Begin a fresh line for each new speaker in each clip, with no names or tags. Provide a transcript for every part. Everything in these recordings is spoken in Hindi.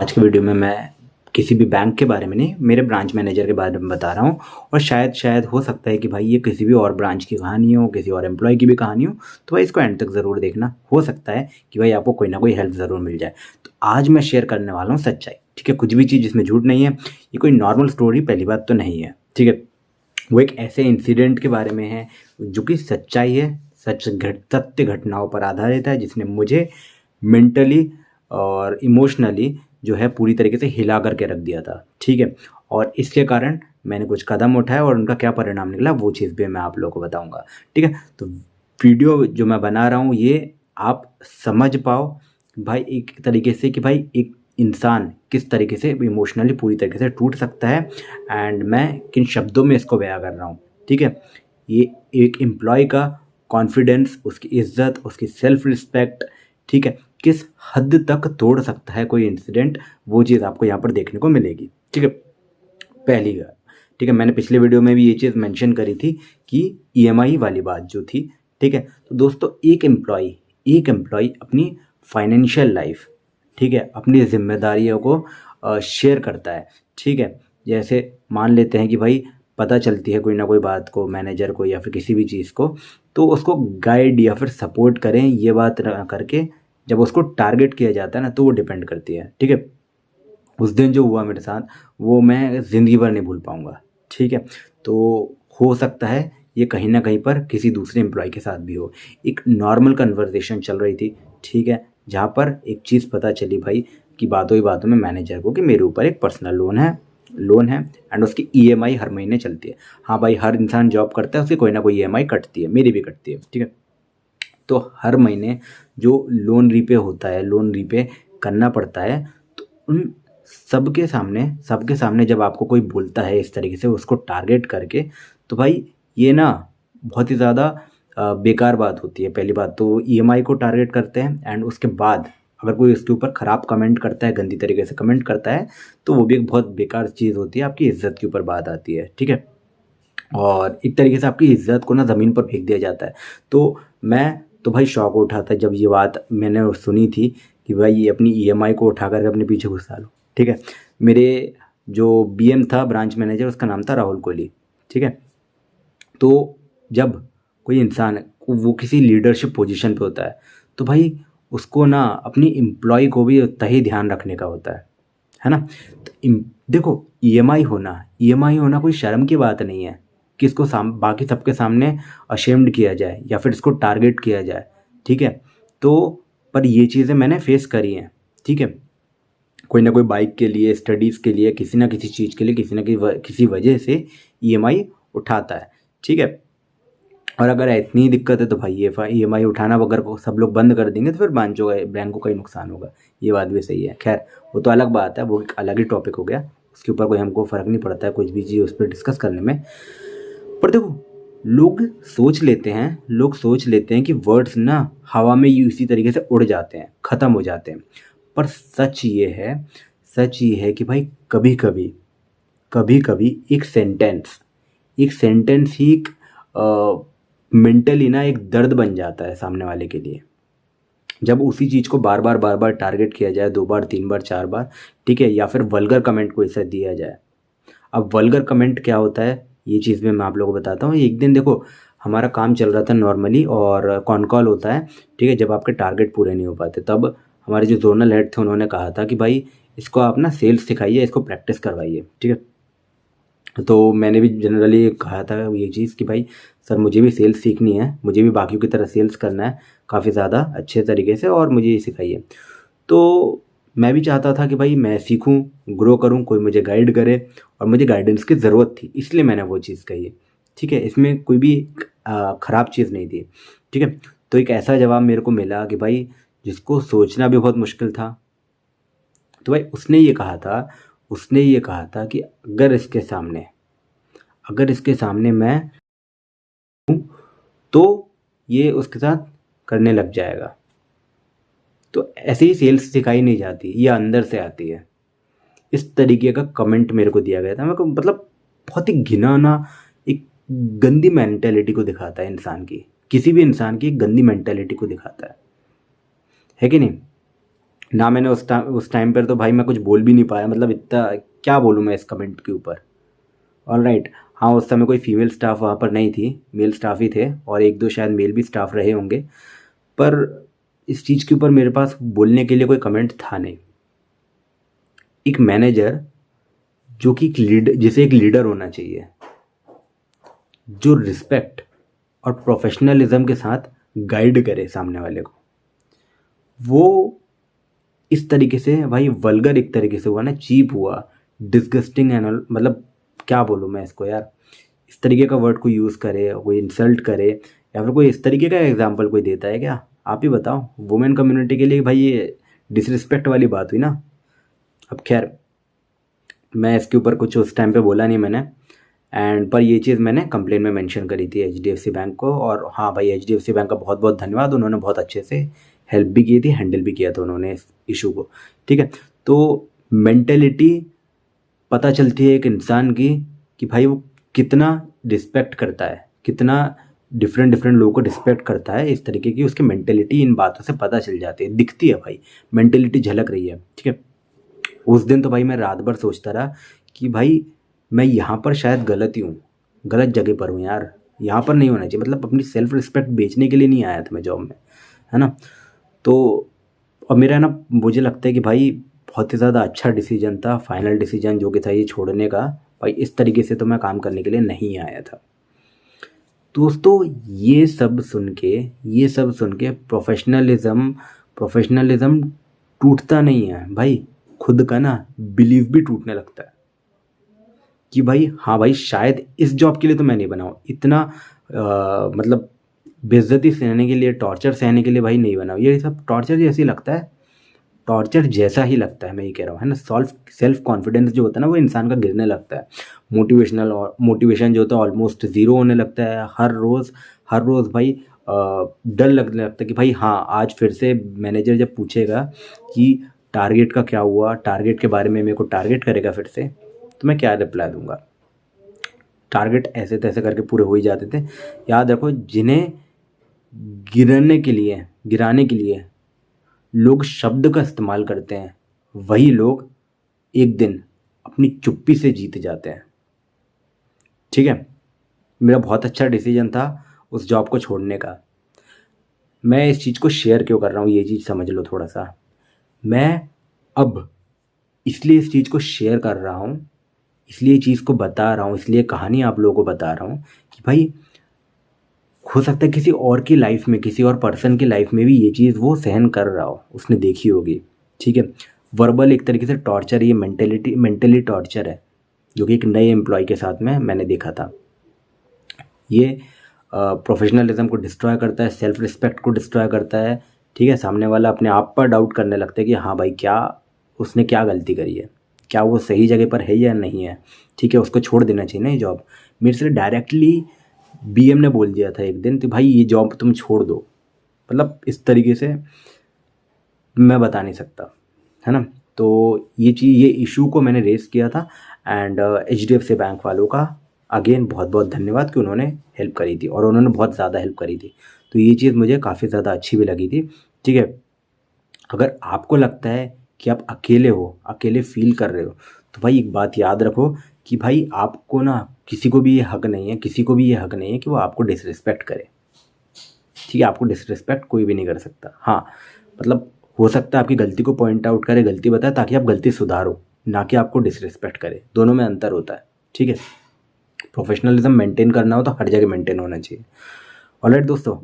आज के वीडियो में मैं किसी भी बैंक के बारे में नहीं, मेरे ब्रांच मैनेजर के बारे में बता रहा हूँ। और शायद हो सकता है कि भाई ये किसी भी और ब्रांच की कहानी हो, किसी और एम्प्लॉय की भी कहानी हो, तो भाई इसको एंड तक ज़रूर देखना। हो सकता है कि भाई आपको कोई ना कोई हेल्प ज़रूर मिल जाए। तो आज मैं शेयर करने वाला हूँ सच्चाई, ठीक है। कुछ भी चीज़ जिसमें झूठ नहीं है, ये कोई नॉर्मल स्टोरी पहली बात तो नहीं है, ठीक है। वो एक ऐसे इंसिडेंट के बारे में है जो कि सच्चाई है, सत्य घटनाओं पर आधारित है, जिसने मुझे मेंटली और इमोशनली जो है पूरी तरीके से हिला करके रख दिया था, ठीक है। और इसके कारण मैंने कुछ कदम उठाया और उनका क्या परिणाम निकला वो चीज़ भी मैं आप लोगों को बताऊंगा, ठीक है। तो वीडियो जो मैं बना रहा हूँ ये आप समझ पाओ भाई एक तरीके से कि भाई एक इंसान किस तरीके से इमोशनली पूरी तरीके से टूट सकता है, एंड मैं किन शब्दों में इसको बयां कर रहा हूँ, ठीक है। ये एक एम्प्लॉय का कॉन्फिडेंस, उसकी इज्जत, उसकी सेल्फ रिस्पेक्ट, ठीक है, किस हद तक तोड़ सकता है कोई इंसिडेंट, वो चीज़ आपको यहाँ पर देखने को मिलेगी, ठीक है। पहली बात, ठीक है, मैंने पिछले वीडियो में भी ये चीज़ मेंशन करी थी कि ईएमआई वाली बात जो थी, ठीक है। तो दोस्तों एक एम्प्लॉय अपनी फाइनेंशियल लाइफ, ठीक है, अपनी जिम्मेदारियों को शेयर करता है, ठीक है। जैसे मान लेते हैं कि भाई पता चलती है कोई ना कोई बात को मैनेजर को या फिर किसी भी चीज़ को, तो उसको गाइड या फिर सपोर्ट करें, ये बात ना करके जब उसको टारगेट किया जाता है ना, तो वो डिपेंड करती है, ठीक है। उस दिन जो हुआ मेरे साथ वो मैं ज़िंदगी भर नहीं भूल पाऊँगा, ठीक है। तो हो सकता है ये कहीं ना कहीं पर किसी दूसरे एम्प्लॉय के साथ भी हो। एक नॉर्मल कन्वर्सेशन चल रही थी, ठीक है, जहाँ पर एक चीज़ पता चली भाई कि बातों ही बातों में मैनेजर को कि मेरे ऊपर एक पर्सनल लोन है एंड उसकी ईएमआई हर महीने चलती है। हाँ भाई, हर इंसान जॉब करता है, उसकी कोई ना कोई ईएमआई कटती है, मेरी भी कटती है, ठीक है। तो हर महीने जो लोन रीपे करना पड़ता है, तो उन सबके सामने जब आपको कोई बोलता है इस तरीके से उसको टारगेट करके, तो भाई ये ना बहुत ही ज़्यादा बेकार बात होती है। पहली बात तो ईएमआई को टारगेट करते हैं, एंड उसके बाद अगर कोई इसके ऊपर ख़राब कमेंट करता है, गंदी तरीके से कमेंट करता है, तो वो भी एक बहुत बेकार चीज़ होती है, आपकी इज्जत के ऊपर बात आती है, ठीक है। और एक तरीके से आपकी इज्जत को ना ज़मीन पर फेंक दिया जाता है। तो मैं तो भाई शौक उठा था जब ये बात मैंने सुनी थी कि भाई ये अपनी ईएमआई को उठा करके अपने पीछे घुसा लो, ठीक है। मेरे जो बीएम था, ब्रांच मैनेजर, उसका नाम था राहुल कोहली, ठीक है। तो जब कोई इंसान वो किसी लीडरशिप पोजीशन पे होता है, तो भाई उसको ना अपनी एम्प्लॉय को भी उतना ही ध्यान रखने का होता है ना। तो देखो, ईएमआई होना कोई शर्म की बात नहीं है कि इसको बाकी सबके सामने अशेम्ड किया जाए या फिर इसको टारगेट किया जाए, ठीक है। तो पर ये चीज़ें मैंने फेस करी हैं, ठीक है। कोई ना कोई बाइक के लिए, स्टडीज़ के लिए, किसी ना किसी चीज़ के लिए, किसी वजह से ईएमआई उठाता है, ठीक है। और अगर इतनी दिक्कत है तो भाई ये ईएमआई उठाना अगर को सब लोग बंद कर देंगे तो फिर बैंकों का ही नुकसान होगा। ये बात भी सही है। खैर, वो तो अलग बात है, वो एक अलग ही टॉपिक हो गया, उसके ऊपर कोई हमको फ़र्क नहीं पड़ता है कुछ भी चीज़ उस पर डिस्कस करने में। पर देखो, लोग सोच लेते हैं कि वर्ड्स ना हवा में ही उसी तरीके से उड़ जाते हैं, ख़त्म हो जाते हैं। पर सच ये है कि भाई कभी कभी एक सेंटेंस ही एक मेंटली ना एक दर्द बन जाता है सामने वाले के लिए। जब उसी चीज़ को बार बार टारगेट किया जाए, 2 बार 3 बार 4 बार, ठीक है, या फिर वल्गर कमेंट को इसे दिया जाए। अब वल्गर कमेंट क्या होता है, ये चीज़ भी मैं आप लोगों को बताता हूँ। एक दिन देखो, हमारा काम चल रहा था नॉर्मली और कॉन कॉल होता है, ठीक है, जब आपके टारगेट पूरे नहीं हो पाते, तब हमारे जो जोनल हेड थे उन्होंने कहा था कि भाई इसको आप ना सेल्स सिखाइए, इसको प्रैक्टिस करवाइए, ठीक है। तो मैंने भी जनरली कहा था ये चीज़ कि भाई सर, मुझे भी सेल्स सीखनी है, मुझे भी बाकियों की तरह सेल्स करना है काफ़ी ज़्यादा अच्छे तरीके से, और मुझे ये सिखाइए। तो मैं भी चाहता था कि भाई मैं सीखूं, ग्रो करूं, कोई मुझे गाइड करे, और मुझे गाइडेंस की ज़रूरत थी, इसलिए मैंने वो चीज़ कही है, ठीक है। इसमें कोई भी ख़राब चीज़ नहीं थी, ठीक है। तो एक ऐसा जवाब मेरे को मिला कि भाई जिसको सोचना भी बहुत मुश्किल था, तो भाई उसने ये कहा था कि अगर इसके सामने मैं हूँ तो ये उसके साथ करने लग जाएगा। तो ऐसे ही सेल्स सिखाई नहीं जाती, ये अंदर से आती है। इस तरीके का कमेंट मेरे को दिया गया था। मेरे को मतलब बहुत ही घिनौना, एक गंदी मेंटेलिटी को दिखाता है इंसान की, किसी भी इंसान की एक गंदी मेंटेलिटी को दिखाता है कि नहीं। ना मैंने उस टाइम पर तो भाई मैं कुछ बोल भी नहीं पाया, मतलब इतना क्या बोलूँ मैं इस कमेंट के ऊपर। ऑलराइट, हाँ उस समय कोई फीमेल स्टाफ वहाँ पर नहीं थी, मेल स्टाफ ही थे और एक दो शायद मेल भी स्टाफ रहे होंगे, पर इस चीज़ के ऊपर मेरे पास बोलने के लिए कोई कमेंट था नहीं। एक मैनेजर जो कि जिसे एक लीडर होना चाहिए, जो रिस्पेक्ट और प्रोफेशनलिज्म के साथ गाइड करे सामने वाले को, वो इस तरीके से भाई वल्गर एक तरीके से हुआ ना, चीप हुआ, डिस्गस्टिंग एंड मतलब क्या बोलूँ मैं इसको यार, इस तरीके का वर्ड कोई यूज़ करे, कोई इंसल्ट करे, या फिर कोई इस तरीके का एग्जाम्पल कोई देता है क्या? आप ही बताओ। वुमेन कम्युनिटी के लिए भाई ये डिसरिस्पेक्ट वाली बात हुई ना। अब खैर मैं इसके ऊपर कुछ उस टाइम पे बोला नहीं मैंने, एंड पर ये चीज़ मैंने कंप्लेन में मेंशन करी थी HDFC बैंक को। और हाँ भाई HDFC बैंक का बहुत बहुत धन्यवाद, उन्होंने बहुत अच्छे से हेल्प भी की थी, हैंडल भी किया था उन्होंने इस इशू को। ठीक है, तो मेंटेलिटी पता चलती है एक इंसान की कि भाई वो कितना रिस्पेक्ट करता है, कितना डिफरेंट डिफरेंट लोगों को रिस्पेक्ट करता है, इस तरीके की उसकी मेंटेलिटी इन बातों से पता चल जाती है, दिखती है भाई, मेंटेलिटी झलक रही है। ठीक है, उस दिन तो भाई मैं रात भर सोचता रहा कि भाई मैं यहाँ पर शायद गलत ही हूँ, गलत जगह पर हूँ यार, यहाँ पर नहीं होना चाहिए, मतलब अपनी सेल्फ रिस्पेक्ट बेचने के लिए नहीं आया था मैं जॉब में, है ना। तो और मेरा ना मुझे लगता है कि भाई बहुत ही ज़्यादा अच्छा डिसीजन था, फाइनल डिसीजन जो कि था ये छोड़ने का। भाई इस तरीके से तो मैं काम करने के लिए नहीं आया था। दोस्तों ये सब सुन के प्रोफेशनलिज्म टूटता नहीं है भाई, खुद का ना बिलीव भी टूटने लगता है कि भाई हाँ भाई शायद इस जॉब के लिए तो मैं नहीं बना हूँ इतना, मतलब बेइज्जती सहने के लिए, टॉर्चर सहने के लिए भाई नहीं बना हूँ। ये सब टॉर्चर जैसी लगता है, टॉर्चर जैसा ही लगता है, मैं ये कह रहा हूँ, है ना। सेल्फ कॉन्फिडेंस जो होता है ना वो इंसान का गिरने लगता है, मोटिवेशन जो होता है ऑलमोस्ट ज़ीरो होने लगता है। हर रोज़ भाई डर लगने लगता है कि भाई हाँ आज फिर से मैनेजर जब पूछेगा कि टारगेट का क्या हुआ, टारगेट के बारे में मेरे को टारगेट करेगा फिर से, तो मैं क्या रिप्लाई दूंगा। टारगेट ऐसे तैसे करके पूरे हो ही जाते थे। याद रखो, जिन्हें गिराने के लिए लोग शब्द का इस्तेमाल करते हैं, वही लोग एक दिन अपनी चुप्पी से जीत जाते हैं। ठीक है, मेरा बहुत अच्छा डिसीजन था उस जॉब को छोड़ने का। मैं इस चीज़ को शेयर क्यों कर रहा हूँ, ये चीज़ समझ लो थोड़ा सा। मैं अब इसलिए इस चीज़ को शेयर कर रहा हूँ, इसलिए चीज़ को बता रहा हूँ, इसलिए कहानी आप लोगों को बता रहा हूँ कि भाई हो सकता है किसी और की लाइफ में, किसी और पर्सन की लाइफ में भी ये चीज़ वो सहन कर रहा हो, उसने देखी होगी। ठीक है, वर्बल एक तरीके से टॉर्चर, ये मेंटली टॉर्चर है, जो कि एक नए एम्प्लॉय के साथ में मैंने देखा था। ये प्रोफेशनलिज्म को डिस्ट्रॉय करता है, सेल्फ रिस्पेक्ट को डिस्ट्रॉय करता है। ठीक है, सामने वाला अपने आप पर डाउट करने लगता है कि हाँ भाई क्या उसने क्या गलती करी है, क्या वो सही जगह पर है या नहीं है। ठीक है, उसको छोड़ देना चाहिए ना ये जॉब। मेरे से डायरेक्टली BM ने बोल दिया था एक दिन कि भाई ये जॉब तुम छोड़ दो, मतलब इस तरीके से मैं बता नहीं सकता, है ना। तो ये इशू को मैंने रेस किया था, एंड HDFC बैंक वालों का अगेन बहुत बहुत धन्यवाद कि उन्होंने हेल्प करी थी, और उन्होंने बहुत ज़्यादा हेल्प करी थी। तो ये चीज़ मुझे काफ़ी ज़्यादा अच्छी भी लगी थी। ठीक है, अगर आपको लगता है कि आप अकेले हो, अकेले फील कर रहे हो, तो भाई एक बात याद रखो कि भाई आपको ना किसी को भी ये हक नहीं है, किसी को भी ये हक नहीं है कि वो आपको डिसरिस्पेक्ट करे। ठीक है, आपको डिसरिस्पेक्ट कोई भी नहीं कर सकता। हाँ मतलब हो सकता है आपकी गलती को पॉइंट आउट करे, गलती बताए ताकि आप गलती सुधारो, ना कि आपको डिसरिस्पेक्ट करे। दोनों में अंतर होता है। ठीक है, प्रोफेशनलिज्म मेंटेन करना हो तो हर जगह मेंटेन होना चाहिए। ऑलराइट दोस्तों,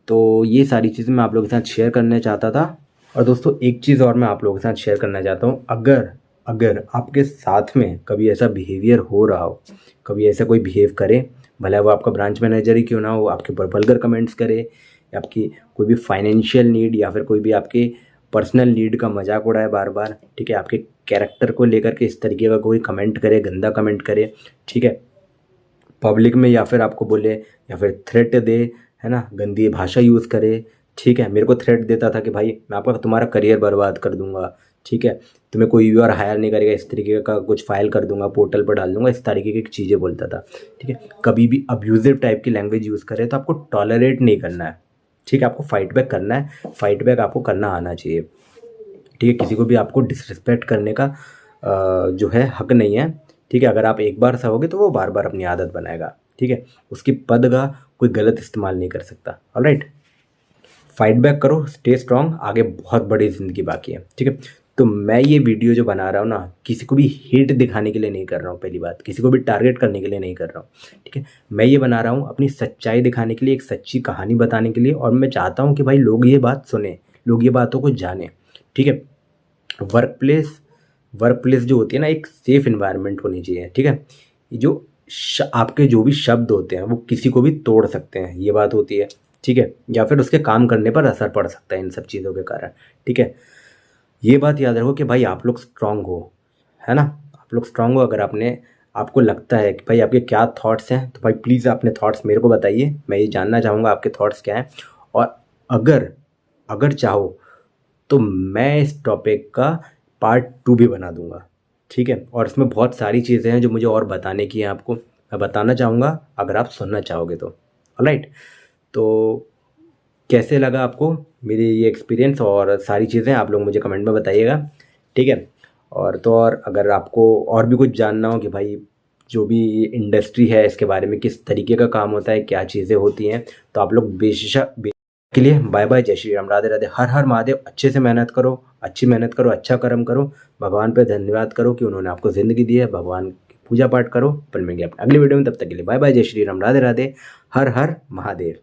तो ये सारी चीज़ें मैं आप लोगों के साथ शेयर करना चाहता था। और दोस्तों एक चीज़ और मैं आप लोगों के साथ शेयर करना चाहता हूँ, अगर अगर आपके साथ में कभी ऐसा बिहेवियर हो रहा हो, कभी ऐसा कोई बिहेव करे, भले वो आपका ब्रांच मैनेजर ही क्यों ना हो, आपके ऊपर वल्गर कमेंट्स करे, या आपकी कोई भी फाइनेंशियल नीड या फिर कोई भी आपके पर्सनल नीड का मजाक उड़ाए बार बार, ठीक है, आपके कैरेक्टर को लेकर के इस तरीके का कोई कमेंट करे, गंदा कमेंट करे, ठीक है, पब्लिक में, या फिर आपको बोले, या फिर थ्रेट दे, है ना, गंदी भाषा यूज़ करे। ठीक है, मेरे को थ्रेट देता था कि भाई मैं आपका तुम्हारा करियर बर्बाद कर दूंगा, ठीक है, तुम्हें कोई व्यूअर हायर नहीं करेगा, इस तरीके का कुछ फाइल कर दूंगा, पोर्टल पर डाल दूंगा, इस तरीके की चीज़ें बोलता था। ठीक है, कभी भी अब्यूजिव टाइप की लैंग्वेज यूज़ करे तो आपको टॉलरेट नहीं करना है। ठीक है, आपको फाइट बैक करना है, फाइट बैक आपको करना आना चाहिए। ठीक है, किसी को भी आपको डिसरिस्पेक्ट करने का जो है हक नहीं है। ठीक है, अगर आप एक बार सहोगे तो वो बार बार अपनी आदत बनाएगा। ठीक है, उसकी पद का कोई गलत इस्तेमाल नहीं कर सकता। ऑलराइट, फाइट बैक करो, स्टे स्ट्रांग, आगे बहुत बड़ी ज़िंदगी बाकी है। ठीक है, तो मैं ये वीडियो जो बना रहा हूँ ना, किसी को भी हेट दिखाने के लिए नहीं कर रहा हूँ। पहली बात, किसी को भी टारगेट करने के लिए नहीं कर रहा हूँ। ठीक है, मैं ये बना रहा हूँ अपनी सच्चाई दिखाने के लिए, एक सच्ची कहानी बताने के लिए, और मैं चाहता हूँ कि भाई लोग ये बात सुने, लोग ये बातों को जाने। ठीक है, वर्क प्लेस जो होती है ना, एक सेफ इन्वायरमेंट होनी चाहिए। ठीक है, ये जो आपके जो भी शब्द होते हैं वो किसी को भी तोड़ सकते हैं, ये बात होती है। ठीक है, या फिर उसके काम करने पर असर पड़ सकता है इन सब चीज़ों के कारण। ठीक है, ये बात याद रखो कि भाई आप लोग स्ट्रांग हो, है ना, आप लोग स्ट्रांग हो। अगर आपको लगता है कि भाई आपके क्या थॉट्स हैं, तो भाई प्लीज़ अपने थॉट्स मेरे को बताइए, मैं ये जानना चाहूँगा आपके थॉट्स क्या हैं। और अगर अगर चाहो तो मैं इस टॉपिक का पार्ट 2 भी बना दूंगा। ठीक है, और इसमें बहुत सारी चीज़ें हैं जो मुझे और बताने की हैं आपको, मैं बताना चाहूँगा अगर आप सुनना चाहोगे तो। ऑलराइट, तो कैसे लगा आपको मेरी ये एक्सपीरियंस और सारी चीज़ें, आप लोग मुझे कमेंट में बताइएगा। ठीक है, और तो और अगर आपको और भी कुछ जानना हो कि भाई जो भी इंडस्ट्री है इसके बारे में किस तरीके का काम होता है, क्या चीज़ें होती हैं, तो आप लोग बेशक के लिए बाय बाय, जय श्री राम, राधे राधे, हर हर महादेव। अच्छे से मेहनत करो, अच्छी मेहनत करो, अच्छा कर्म करो, भगवान पे धन्यवाद करो कि उन्होंने आपको ज़िंदगी दी है, भगवान की पूजा पाठ करो। पर मिलेंगे अपने अगली वीडियो में, तब तक के लिए बाय बाय, जय श्री राम, राधे राधे, हर हर महादेव।